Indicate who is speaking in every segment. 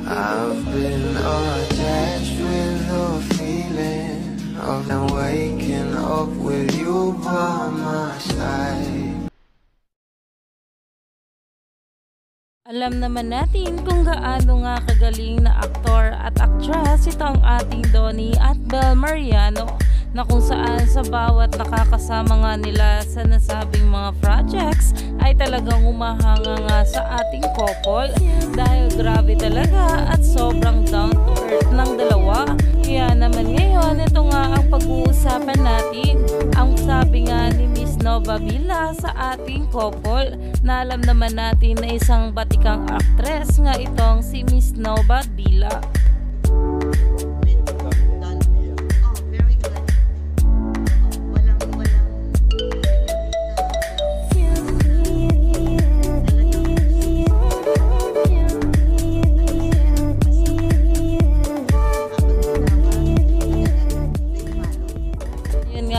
Speaker 1: I've been attached with the feeling of now waking up with you by my side.
Speaker 2: Alam naman natin kung gaano nga kagaling na aktor at aktres itong ating Donnie at Bel Mariano, na kung saan sa bawat nakakasama nga nila sa nasabing mga projects ay talagang umahanga nga sa ating couple, dahil grabe talaga at sobrang down to earth ng dalawa. Kaya naman ngayon, ito nga ang pag-uusapan natin, ang sabi nga ni Miss Nova Villa sa ating couple, na alam naman natin na isang batikang aktres nga itong si Miss Nova Villa.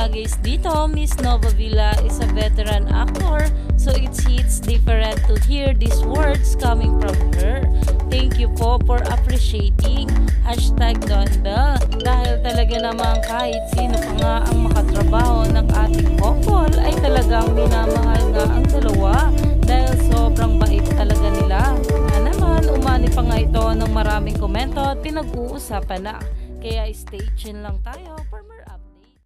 Speaker 2: Guys, dito Miss Nova Villa is a veteran actor, so it hits different to hear these words coming from her. Thank you po for appreciating #DonBel, dahil talaga namang kahit sino pa nga ang makatrabaho ng ating couple ay talagang minamahal nga ang dalawa, dahil sobrang bait talaga nila. Na naman, umani pa nga ito ng maraming komento at pinag-uusapan na, kaya stay tuned lang tayo for more.